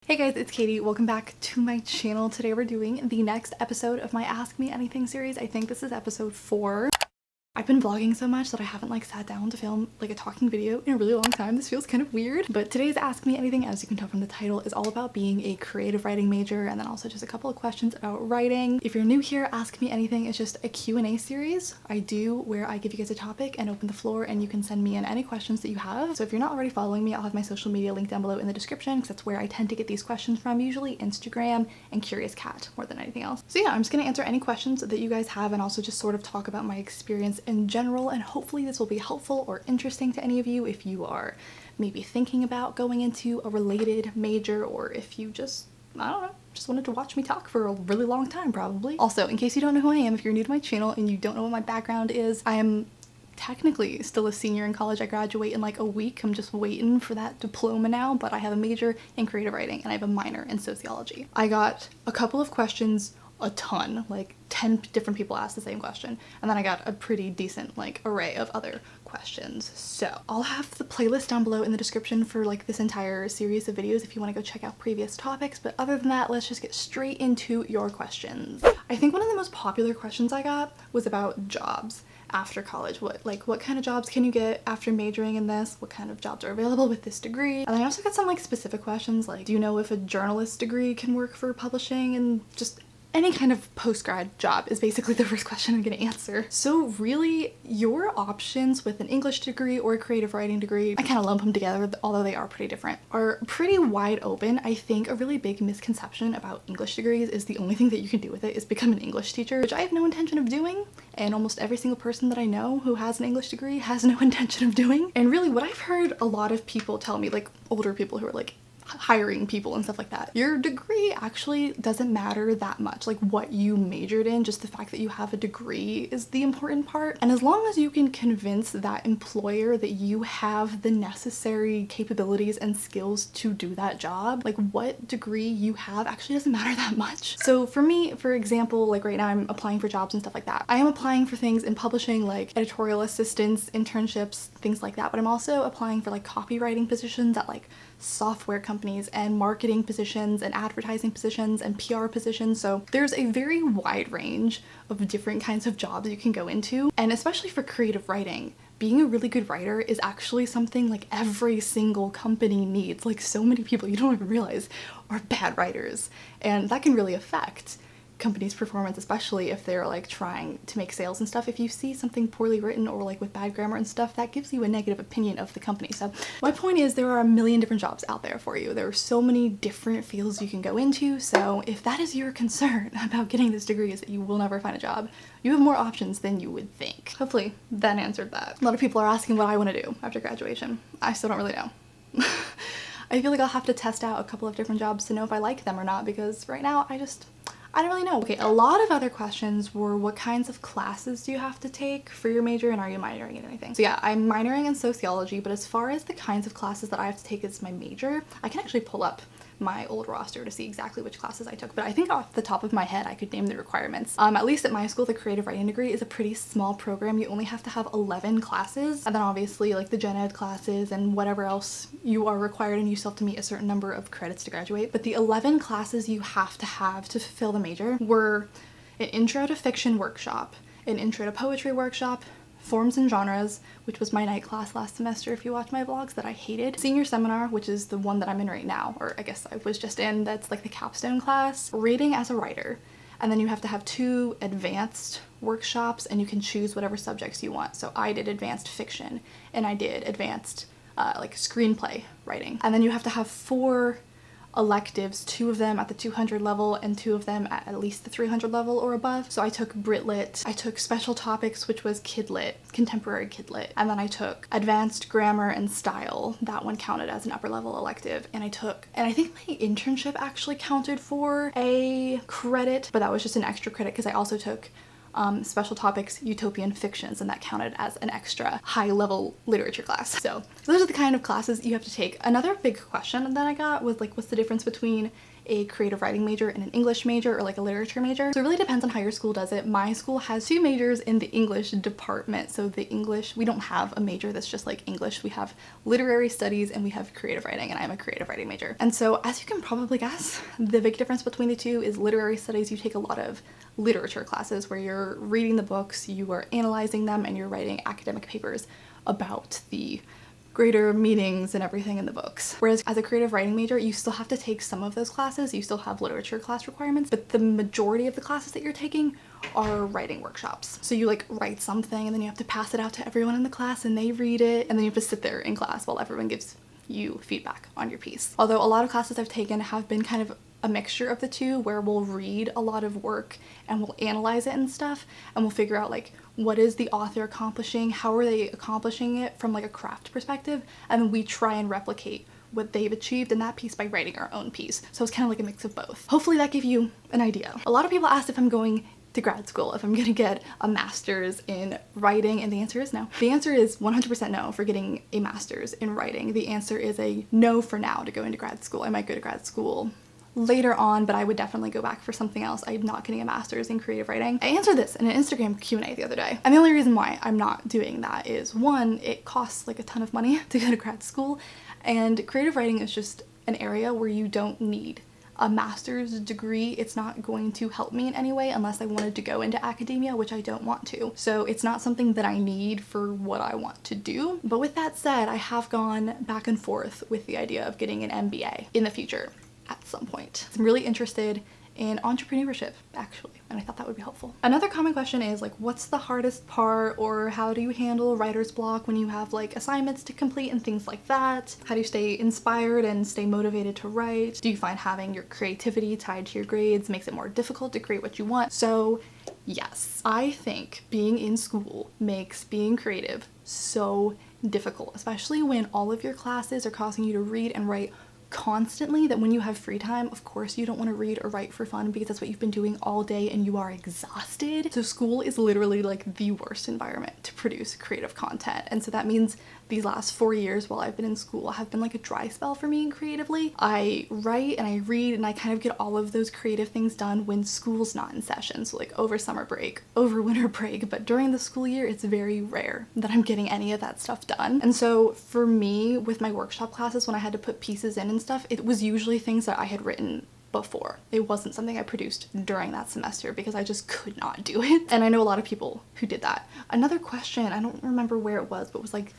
Hey guys, it's Katie. Welcome back to my channel. Today we're doing the next episode of my Ask Me Anything series. I think this is episode 4. I've been vlogging so much that I haven't sat down to film a talking video in a really long time. This feels kind of weird, but today's Ask Me Anything, as you can tell from the title, is all about being a creative writing major and then also just a couple of questions about writing. If you're new here, Ask Me Anything is just a Q&A series I do where I give you guys a topic and open the floor and you can send me in any questions that you have. So if you're not already following me, I'll have my social media linked down below in the description because that's where I tend to get these questions from, usually Instagram and Curious Cat more than anything else. So yeah, I'm just gonna answer any questions that you guys have and also just sort of talk about my experience in general, and hopefully this will be helpful or interesting to any of you if you are maybe thinking about going into a related major, or if you just, I don't know, just wanted to watch me talk for a really long time probably. Also, in case you don't know who I am, if you're new to my channel and you don't know what my background is, I am technically still a senior in college. I graduate in a week. I'm just waiting for that diploma now, but I have a major in creative writing and I have a minor in sociology. I got a couple of questions, a ton, 10 different people asked the same question, and then I got a pretty decent array of other questions. So I'll have the playlist down below in the description for this entire series of videos if you want to go check out previous topics, but other than that, let's just get straight into your questions. I think one of the most popular questions I got was about jobs after college. What kind of jobs can you get after majoring in this? What kind of jobs are available with this degree? And I also got some specific questions do you know if a journalist degree can work for publishing? And just any kind of post-grad job is basically the first question I'm gonna answer. So really, your options with an English degree or a creative writing degree, I kind of lump them together, although they are pretty different, are pretty wide open. I think a really big misconception about English degrees is the only thing that you can do with it is become an English teacher, which I have no intention of doing, and almost every single person that I know who has an English degree has no intention of doing. And really what I've heard a lot of people tell me, older people who are hiring people and stuff like that, your degree actually doesn't matter that much. What you majored in, just the fact that you have a degree is the important part. And as long as you can convince that employer that you have the necessary capabilities and skills to do that job, what degree you have actually doesn't matter that much. So for me, for example, right now I'm applying for jobs and stuff like that. I am applying for things in publishing editorial assistants, internships, things like that, but I'm also applying for copywriting positions at software companies and marketing positions and advertising positions and PR positions. So there's a very wide range of different kinds of jobs you can go into. And especially for creative writing, being a really good writer is actually something every single company needs. So many people you don't even realize are bad writers, and that can really affect companies' performance, especially if they're trying to make sales and stuff. If you see something poorly written or with bad grammar and stuff, that gives you a negative opinion of the company. So my point is, there are a million different jobs out there for you. There are so many different fields you can go into. So if that is your concern about getting this degree, is that you will never find a job, you have more options than you would think. Hopefully that answered that. A lot of people are asking what I want to do after graduation. I still don't really know. I feel I'll have to test out a couple of different jobs to know if I like them or not, because right now I don't really know. Okay, a lot of other questions were, what kinds of classes do you have to take for your major, and are you minoring in anything? So yeah, I'm minoring in sociology, but as far as the kinds of classes that I have to take as my major, I can actually pull up my old roster to see exactly which classes I took, but I think off the top of my head I could name the requirements. At least at my school, the creative writing degree is a pretty small program. You only have to have 11 classes, and then obviously the gen ed classes and whatever else you are required, and you still have to meet a certain number of credits to graduate. But the 11 classes you have to fulfill the major were an intro to fiction workshop, an intro to poetry workshop, forms and genres, which was my night class last semester if you watch my vlogs that I hated, senior seminar, which is the one that I'm in right now, or I guess I was just in, that's the capstone class, reading as a writer, and then you have to have 2 advanced workshops, and you can choose whatever subjects you want. So I did advanced fiction and I did advanced screenplay writing, and then you have to have 4 electives, 2 of them at the 200 level and 2 of them at least the 300 level or above. So I took Brit Lit, I took special topics, which was Kid Lit, contemporary Kid Lit, and then I took advanced grammar and style. That one counted as an upper level elective, and I think my internship actually counted for a credit, but that was just an extra credit because I also took special topics, utopian fictions, and that counted as an extra high-level literature class. So those are the kind of classes you have to take. Another big question that I got was like, what's the difference between a creative writing major and an English major, or like a literature major? So it really depends on how your school does it. My school has 2 majors in the English department. So the English, we don't have a major that's just like English. We have literary studies and we have creative writing, and I'm a creative writing major. And so as you can probably guess, the big difference between the two is literary studies. You take a lot of literature classes where you're reading the books, you are analyzing them, and you're writing academic papers about the greater meanings and everything in the books. Whereas as a creative writing major, you still have to take some of those classes, you still have literature class requirements, but the majority of the classes that you're taking are writing workshops. So you like write something and then you have to pass it out to everyone in the class and they read it, and then you have to sit there in class while everyone gives you feedback on your piece. Although a lot of classes I've taken have been kind of a mixture of the two, where we'll read a lot of work and we'll analyze it and stuff, and we'll figure out like, what is the author accomplishing, how are they accomplishing it from like a craft perspective, and then we try and replicate what they've achieved in that piece by writing our own piece. So it's kind of like a mix of both. Hopefully that gave you an idea. A lot of people asked if I'm going to grad school, if I'm gonna get a master's in writing, and the answer is no. The answer is 100% no for getting a master's in writing. The answer is a no for now to go into grad school. I might go to grad school later on, but I would definitely go back for something else. I'm not getting a master's in creative writing. I answered this in an Instagram Q&A the other day, and the only reason why I'm not doing that is, one, it costs like a ton of money to go to grad school, and creative writing is just an area where you don't need a master's degree. It's not going to help me in any way unless I wanted to go into academia, which I don't want to. So it's not something that I need for what I want to do. But with that said, I have gone back and forth with the idea of getting an MBA in the future at some point. I'm really interested in entrepreneurship, actually, and I thought that would be helpful. Another common question is like, what's the hardest part, or how do you handle writer's block when you have like assignments to complete and things like that? How do you stay inspired and stay motivated to write? Do you find having your creativity tied to your grades makes it more difficult to create what you want? So yes, I think being in school makes being creative so difficult, especially when all of your classes are causing you to read and write constantly, that when you have free time, of course you don't want to read or write for fun because that's what you've been doing all day and you are exhausted. So school is literally like the worst environment to produce creative content, and so that means these last 4 years while I've been in school have been like a dry spell for me creatively. I write and I read and I kind of get all of those creative things done when school's not in session, so like over summer break, over winter break, but during the school year it's very rare that I'm getting any of that stuff done. And so for me, with my workshop classes, when I had to put pieces in and stuff, it was usually things that I had written before. It wasn't something I produced during that semester because I just could not do it. And I know a lot of people who did that. Another question, I don't remember where it was, but it was like,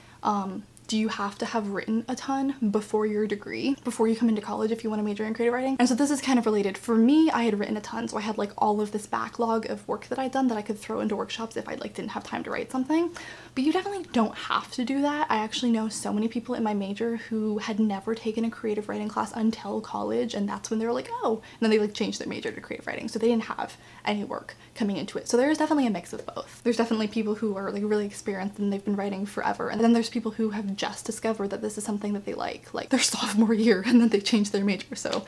do you have to have written a ton before your degree, before you come into college if you want to major in creative writing? And so this is kind of related. For me, I had written a ton, so I had like all of this backlog of work that I'd done that I could throw into workshops if I like didn't have time to write something. But you definitely don't have to do that. I actually know so many people in my major who had never taken a creative writing class until college, and that's when they were like, oh, and then they like changed their major to creative writing, so they didn't have any work coming into it. So there's definitely a mix of both. There's definitely people who are like really experienced and they've been writing forever, and then there's people who have just discovered that this is something that they like their sophomore year and then they changed their major. So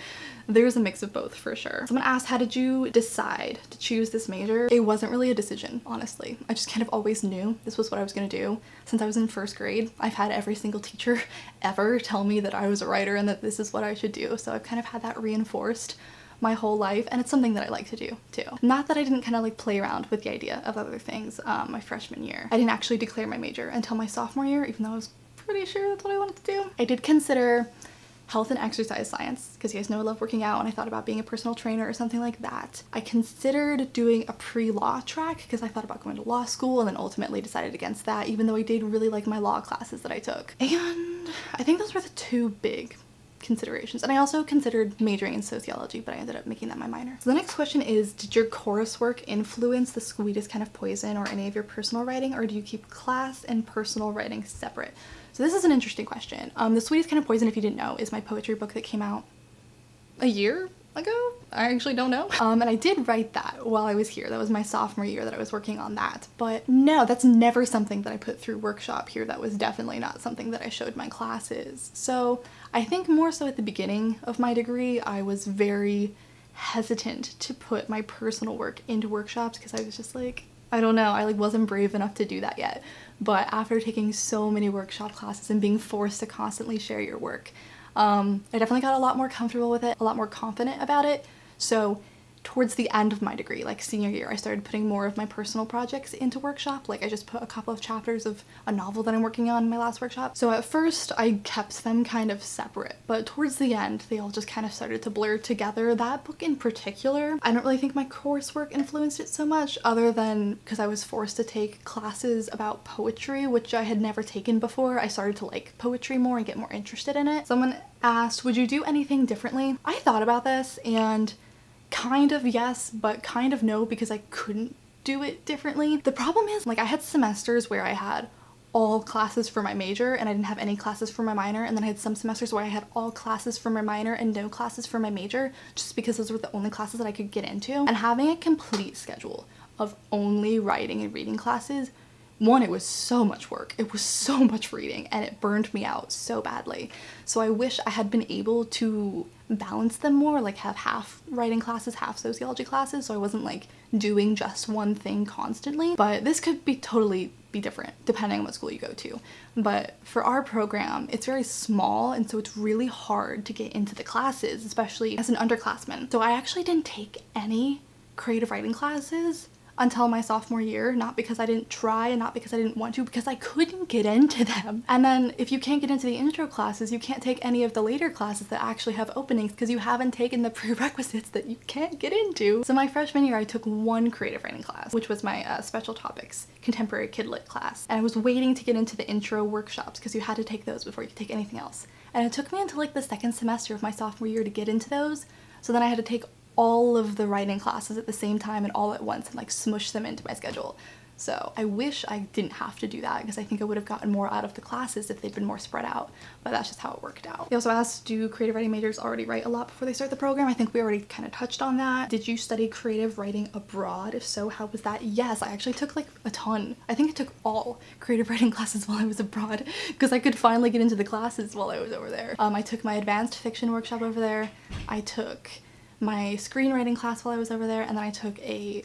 there's a mix of both for sure. Someone asked, how did you decide to choose this major? It wasn't really a decision, honestly. I just kind of always knew this was what I was gonna do. Since I was in first grade, I've had every single teacher ever tell me that I was a writer and that this is what I should do. So I've kind of had that reinforced my whole life, and it's something that I like to do too. Not that I didn't kind of like play around with the idea of other things my freshman year. I didn't actually declare my major until my sophomore year, even though I was pretty sure that's what I wanted to do. I did consider health and exercise science because you guys know I love working out, and I thought about being a personal trainer or something like that. I considered doing a pre-law track because I thought about going to law school, and then ultimately decided against that, even though I did really like my law classes that I took. And I think those were the two big considerations. And I also considered majoring in sociology, but I ended up making that my minor. So the next question is, did your coursework influence the Sweetest Kind of Poison or any of your personal writing, or do you keep class and personal writing separate? So this is an interesting question. The Sweetest Kind of Poison, if you didn't know, is my poetry book that came out a year ago. I actually don't know. And I did write that while I was here. That was my sophomore year that I was working on that. But no, that's never something that I put through workshop here. That was definitely not something that I showed my classes. So I think more so at the beginning of my degree, I was very hesitant to put my personal work into workshops because I was just like, I don't know, I like wasn't brave enough to do that yet. But after taking so many workshop classes and being forced to constantly share your work, I definitely got a lot more comfortable with it, a lot more confident about it. So towards the end of my degree, like senior year, I started putting more of my personal projects into workshop. Like I just put a couple of chapters of a novel that I'm working on in my last workshop. So at first I kept them kind of separate, but towards the end they all just kind of started to blur together. That book in particular, I don't really think my coursework influenced it so much, other than because I was forced to take classes about poetry, which I had never taken before. I started to like poetry more and get more interested in it. Someone asked, would you do anything differently? I thought about this, and kind of yes, but kind of no, because I couldn't do it differently. The problem is, like, I had semesters where I had all classes for my major and I didn't have any classes for my minor, and then I had some semesters where I had all classes for my minor and no classes for my major, just because those were the only classes that I could get into. And having a complete schedule of only writing and reading classes, one, it was so much work, it was so much reading, and it burned me out so badly. So I wish I had been able to balance them more, like have half writing classes, half sociology classes, so I wasn't like doing just one thing constantly. But this could be totally be different depending on what school you go to. But for our program, it's very small, and so it's really hard to get into the classes, especially as an underclassman. So I actually didn't take any creative writing classes until my sophomore year, not because I didn't try and not because I didn't want to, because I couldn't get into them. And then if you can't get into the intro classes, you can't take any of the later classes that actually have openings because you haven't taken the prerequisites that you can't get into. So my freshman year, I took one creative writing class, which was my special topics, contemporary kid lit class. And I was waiting to get into the intro workshops because you had to take those before you could take anything else. And it took me until like the second semester of my sophomore year to get into those. So then I had to take all of the writing classes at the same time and all at once and like smush them into my schedule. So I wish I didn't have to do that, because I think I would have gotten more out of the classes if they'd been more spread out, but that's just how it worked out. They also asked, do creative writing majors already write a lot before they start the program? I think we already kind of touched on that. Did you study creative writing abroad? If so, how was that? Yes, I actually took like a ton. I think I took all creative writing classes while I was abroad because I could finally get into the classes while I was over there. I took my advanced fiction workshop over there. I took my screenwriting class while I was over there, and then I took a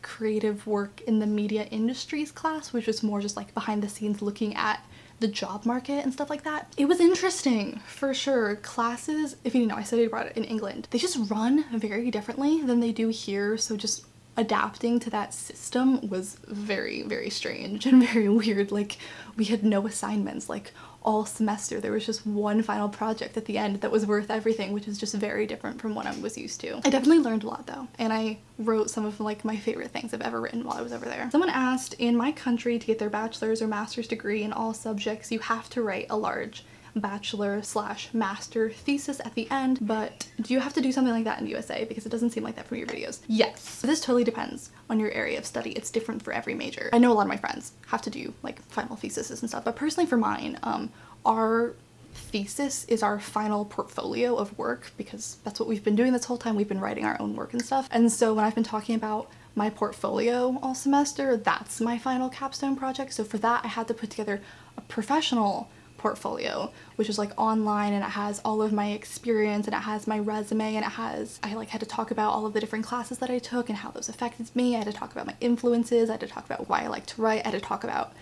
creative work in the media industries class, which was more just like behind the scenes looking at the job market and stuff like that. It was interesting, for sure. Classes, if you didn't know, I studied abroad in England. They just run very differently than they do here, so just adapting to that system was very, very strange and very weird. Like, we had no assignments, like all semester. There was just one final project at the end that was worth everything, which is just very different from what I was used to. I definitely learned a lot though, and I wrote some of like my favorite things I've ever written while I was over there. Someone asked, in my country, to get their bachelor's or master's degree in all subjects, you have to write a large bachelor/master thesis at the end, but do you have to do something like that in the USA? Because it doesn't seem like that from your videos. Yes. This totally depends on your area of study. It's different for every major. I know a lot of my friends have to do like final theses and stuff, but personally for mine, our thesis is our final portfolio of work, because that's what we've been doing this whole time. We've been writing our own work and stuff. And so when I've been talking about my portfolio all semester, that's my final capstone project. So for that, I had to put together a professional portfolio, which is like online, and it has all of my experience, and it has my resume, and it has, I like had to talk about all of the different classes that I took and how those affected me. I had to talk about my influences. I had to talk about why I like to write. I had to talk about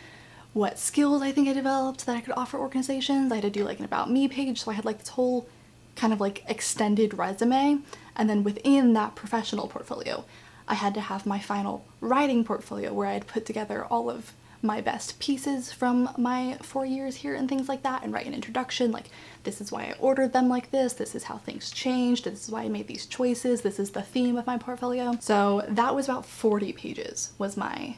what skills I think I developed that I could offer organizations. I had to do like an about me page. So I had like this whole kind of like extended resume. And then within that professional portfolio, I had to have my final writing portfolio where I had put together all of my best pieces from my 4 years here and things like that, and write an introduction like, this is why I ordered them like this is how things changed, this is why I made these choices, this is the theme of my portfolio. So that was about 40 pages was my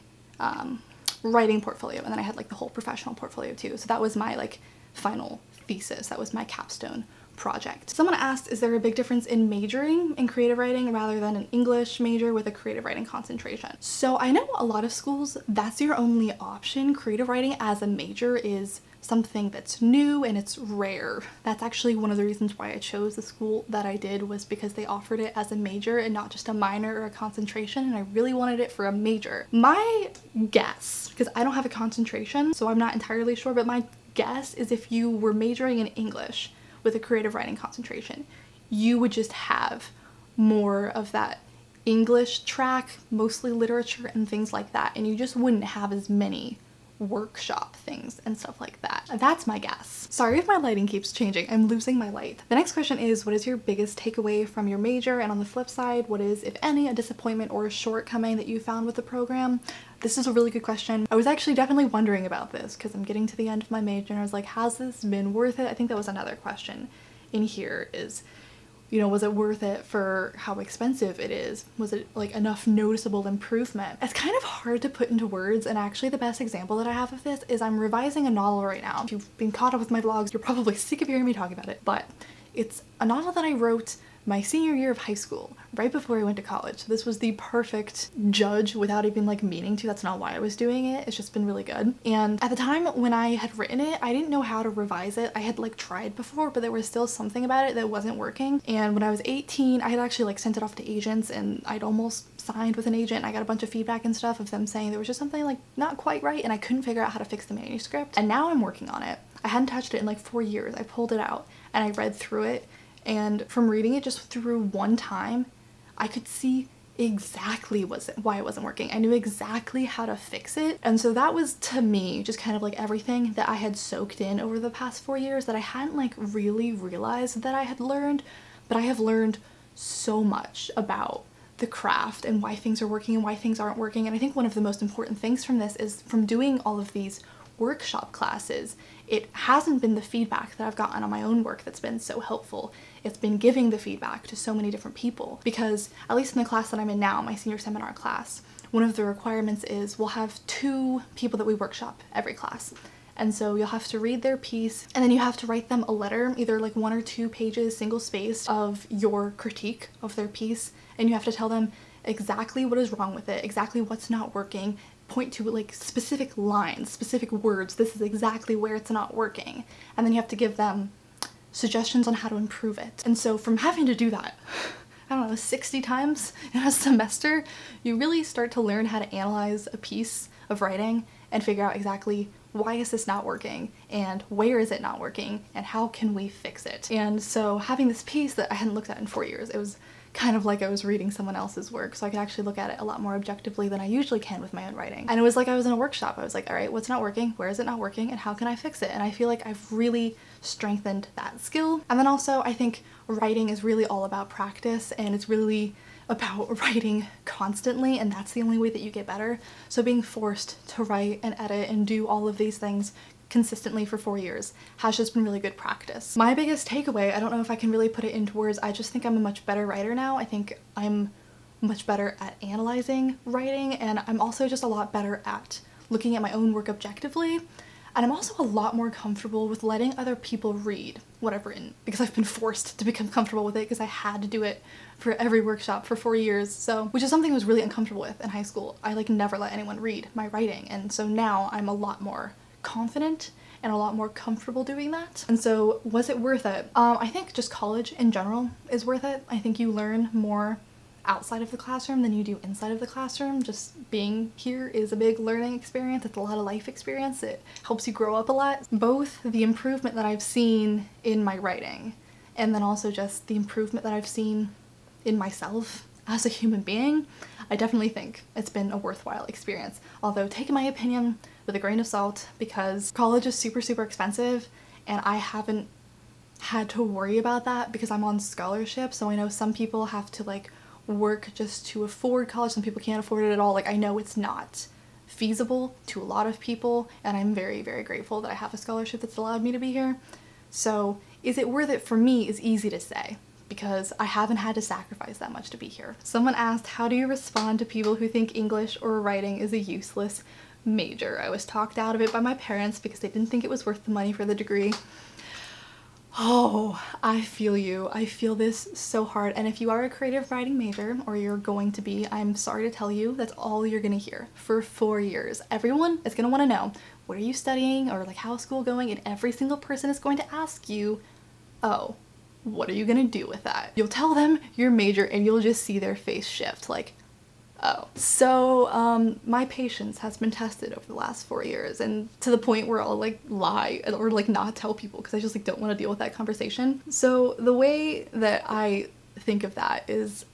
writing portfolio, and then I had like the whole professional portfolio too. So that was my like final thesis, that was my capstone project. Someone asked, is there a big difference in majoring in creative writing rather than an English major with a creative writing concentration? So I know a lot of schools, that's your only option. Creative writing as a major is something that's new and it's rare. That's actually one of the reasons why I chose the school that I did, was because they offered it as a major and not just a minor or a concentration, and I really wanted it for a major. My guess, because I don't have a concentration, so I'm not entirely sure, but my guess is if you were majoring in English with a creative writing concentration, you would just have more of that English track, mostly literature and things like that, and you just wouldn't have as many workshop things and stuff like that. That's my guess. Sorry if my lighting keeps changing. I'm losing my light. The next question is, what is your biggest takeaway from your major? And on the flip side, what is, if any, a disappointment or a shortcoming that you found with the program? This is a really good question. I was actually definitely wondering about this because I'm getting to the end of my major and I was like, has this been worth it? I think that was another question in here is, you know, was it worth it for how expensive it is? Was it like enough noticeable improvement? It's kind of hard to put into words, and actually the best example that I have of this is I'm revising a novel right now. If you've been caught up with my vlogs, you're probably sick of hearing me talking about it, but it's a novel that I wrote my senior year of high school, right before I went to college. So this was the perfect judge without even like meaning to. That's not why I was doing it. It's just been really good. And at the time when I had written it, I didn't know how to revise it. I had like tried before, but there was still something about it that wasn't working. And when I was 18, I had actually like sent it off to agents and I'd almost signed with an agent. I got a bunch of feedback and stuff of them saying there was just something like not quite right and I couldn't figure out how to fix the manuscript. And now I'm working on it. I hadn't touched it in like 4 years. I pulled it out and I read through it. And from reading it just through one time, I could see exactly why it wasn't working. I knew exactly how to fix it. And so that was, to me, just kind of like everything that I had soaked in over the past 4 years that I hadn't like really realized that I had learned, but I have learned so much about the craft and why things are working and why things aren't working. And I think one of the most important things from this is from doing all of these workshop classes, it hasn't been the feedback that I've gotten on my own work that's been so helpful. It's been giving the feedback to so many different people, because at least in the class that I'm in now, my senior seminar class, one of the requirements is we'll have 2 people that we workshop every class. And so you'll have to read their piece and then you have to write them a letter, either like 1 or 2 pages, single spaced, of your critique of their piece. And you have to tell them exactly what is wrong with it, exactly what's not working, point to like specific lines, specific words, this is exactly where it's not working. And then you have to give them suggestions on how to improve it. And so from having to do that, I don't know, 60 times in a semester, you really start to learn how to analyze a piece of writing and figure out exactly why is this not working and where is it not working and how can we fix it. And so having this piece that I hadn't looked at in 4 years, it was kind of like I was reading someone else's work, so I could actually look at it a lot more objectively than I usually can with my own writing. And it was like I was in a workshop. I was like, all right, what's not working? Where is it not working? And how can I fix it? And I feel like I've really strengthened that skill. And then also I think writing is really all about practice, and it's really about writing constantly, and that's the only way that you get better. So being forced to write and edit and do all of these things consistently for 4 years has just been really good practice. My biggest takeaway, I don't know if I can really put it into words, I just think I'm a much better writer now. I think I'm much better at analyzing writing, and I'm also just a lot better at looking at my own work objectively. And I'm also a lot more comfortable with letting other people read what I've written, because I've been forced to become comfortable with it because I had to do it for every workshop for 4 years. So, which is something I was really uncomfortable with in high school. I like never let anyone read my writing, and so now I'm a lot more confident and a lot more comfortable doing that. And so was it worth it? I think just college in general is worth it. I think you learn more outside of the classroom than you do inside of the classroom. Just being here is a big learning experience. It's a lot of life experience. It helps you grow up a lot. Both the improvement that I've seen in my writing and then also just the improvement that I've seen in myself as a human being, I definitely think it's been a worthwhile experience. Although take my opinion with a grain of salt, because college is super, super expensive and I haven't had to worry about that because I'm on scholarship. So I know some people have to like work just to afford college. Some people can't afford it at all. Like, I know it's not feasible to a lot of people, and I'm very, very grateful that I have a scholarship that's allowed me to be here. So is it worth it for me is easy to say, because I haven't had to sacrifice that much to be here. Someone asked, how do you respond to people who think English or writing is a useless major? I was talked out of it by my parents because they didn't think it was worth the money for the degree. Oh, I feel you. I feel this so hard. And if you are a creative writing major, or you're going to be, I'm sorry to tell you, that's all you're gonna hear for 4 years. Everyone is gonna wanna know, what are you studying, or like how's school going? And every single person is going to ask you, oh, what are you gonna do with that? You'll tell them your major and you'll just see their face shift like, oh. So my patience has been tested over the last 4 years, and to the point where I'll like lie or like not tell people because I just like don't want to deal with that conversation. So the way that I think of that is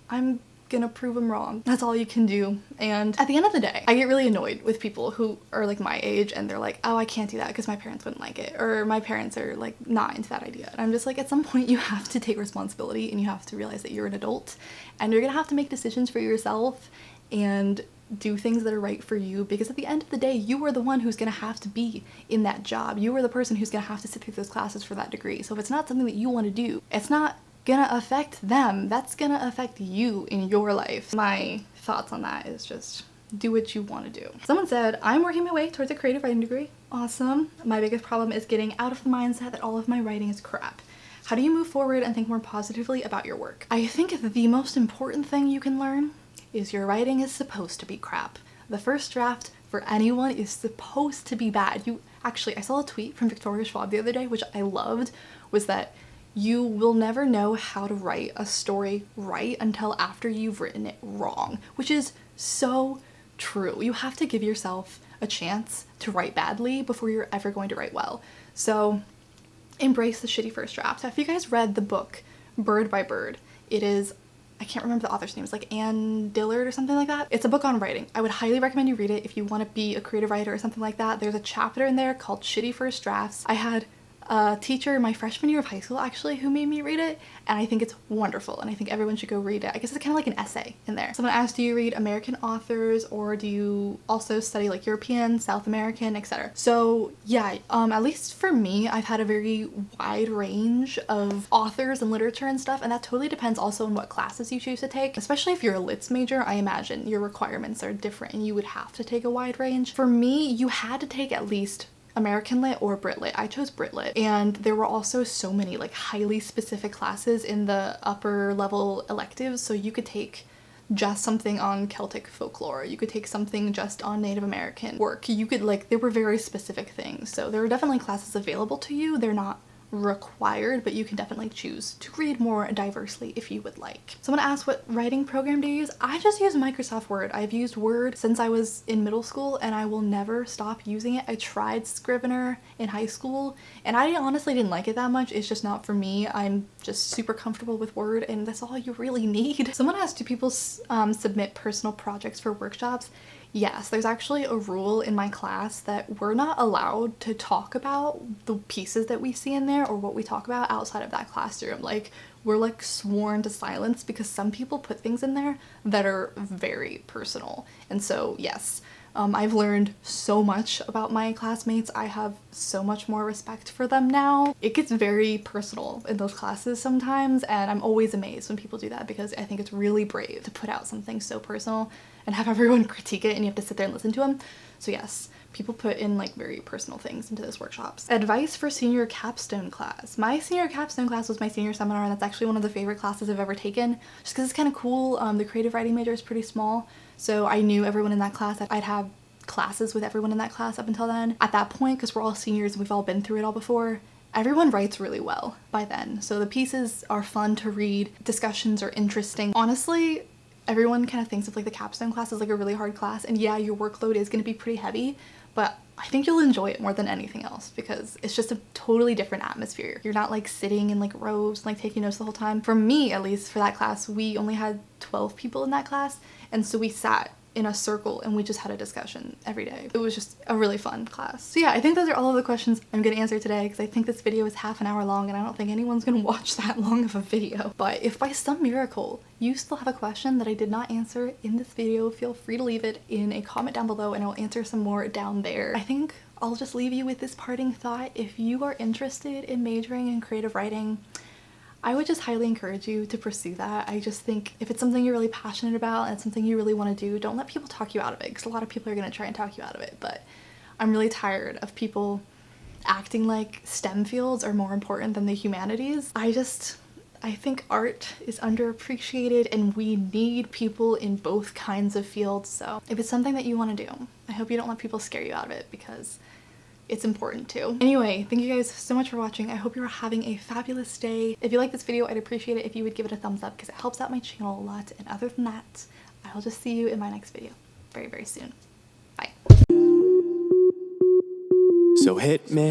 I'm gonna prove them wrong. That's all you can do. And at the end of the day, I get really annoyed with people who are like my age and they're like, oh, I can't do that because my parents wouldn't like it, or my parents are like not into that idea. And I'm just like, at some point you have to take responsibility and you have to realize that you're an adult and you're gonna have to make decisions for yourself and do things that are right for you, because at the end of the day, you are the one who's gonna have to be in that job. You are the person who's gonna have to sit through those classes for that degree. So if it's not something that you want to do, it's not gonna affect them. That's gonna affect you in your life. My thoughts on that is just do what you want to do. Someone said, I'm working my way towards a creative writing degree. Awesome. My biggest problem is getting out of the mindset that all of my writing is crap. How do you move forward and think more positively about your work? I think the most important thing you can learn is your writing is supposed to be crap. The first draft for anyone is supposed to be bad. Actually, I saw a tweet from Victoria Schwab the other day, which I loved, was that you will never know how to write a story right until after you've written it wrong, which is so true. You have to give yourself a chance to write badly before you're ever going to write well. So embrace the shitty first draft. Have you guys read the book Bird by Bird? It is, I can't remember the author's name, it's like Anne Dillard or something like that. It's a book on writing. I would highly recommend you read it if you want to be a creative writer or something like that. There's a chapter in there called Shitty First Drafts. I had a teacher my freshman year of high school actually who made me read it, and I think it's wonderful and I think everyone should go read it. I guess it's kind of like an essay in there. Someone asked, do you read American authors or do you also study like European, South American, etc.? So yeah, at least for me, I've had a very wide range of authors and literature and stuff, and that totally depends also on what classes you choose to take. Especially if you're a lit major, I imagine your requirements are different and you would have to take a wide range. For me, you had to take at least American Lit or Brit Lit. I chose Brit Lit, and there were also so many like highly specific classes in the upper level electives, so you could take just something on Celtic folklore, you could take something just on Native American work, you could like, there were very specific things. So there are definitely classes available to you. They're not required, but you can definitely choose to read more diversely if you would like. Someone asked, what writing program do you use? I just use Microsoft Word. I've used Word since I was in middle school and I will never stop using it. I tried Scrivener in high school and I honestly didn't like it that much. It's just not for me. I'm just super comfortable with Word and that's all you really need. Someone asked, do people submit personal projects for workshops? Yes, there's actually a rule in my class that we're not allowed to talk about the pieces that we see in there or what we talk about outside of that classroom. Like, we're like sworn to silence because some people put things in there that are very personal. And so yes, I've learned so much about my classmates. I have so much more respect for them now. It gets very personal in those classes sometimes, and I'm always amazed when people do that because I think it's really brave to put out something so personal and have everyone critique it and you have to sit there and listen to them. So yes, people put in like very personal things into those workshops. Advice for senior capstone class. My senior capstone class was my senior seminar, and that's actually one of the favorite classes I've ever taken just because it's kind of cool. The creative writing major is pretty small, so I knew everyone in that class. I'd have classes with everyone in that class up until then. At that point, because we're all seniors and we've all been through it all before, everyone writes really well by then. So the pieces are fun to read, discussions are interesting. Honestly, everyone kind of thinks of like the capstone class as like a really hard class, and yeah, your workload is going to be pretty heavy, but I think you'll enjoy it more than anything else because it's just a totally different atmosphere. You're not like sitting in like rows and like taking notes the whole time. For me, at least for that class, we only had 12 people in that class, and so we sat in a circle and we just had a discussion every day. It was just a really fun class. So yeah, I think those are all of the questions I'm gonna answer today because I think this video is half an hour long and I don't think anyone's gonna watch that long of a video. But if by some miracle you still have a question that I did not answer in this video, feel free to leave it in a comment down below and I'll answer some more down there. I think I'll just leave you with this parting thought. If you are interested in majoring in creative writing, I would just highly encourage you to pursue that. I just think if it's something you're really passionate about and it's something you really want to do, don't let people talk you out of it, because a lot of people are going to try and talk you out of it. But I'm really tired of people acting like STEM fields are more important than the humanities. I think art is underappreciated and we need people in both kinds of fields. So if it's something that you want to do, I hope you don't let people scare you out of it because it's important too. Anyway, thank you guys so much for watching. I hope you're having a fabulous day. If you like this video, I'd appreciate it if you would give it a thumbs up because it helps out my channel a lot. And other than that, I'll just see you in my next video very, very soon. Bye. So hit me.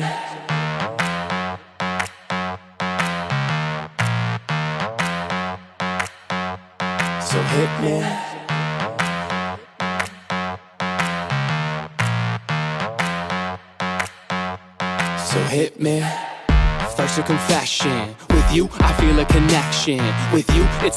So hit hit me. So hit me. First a confession. With you I feel a connection. With you it's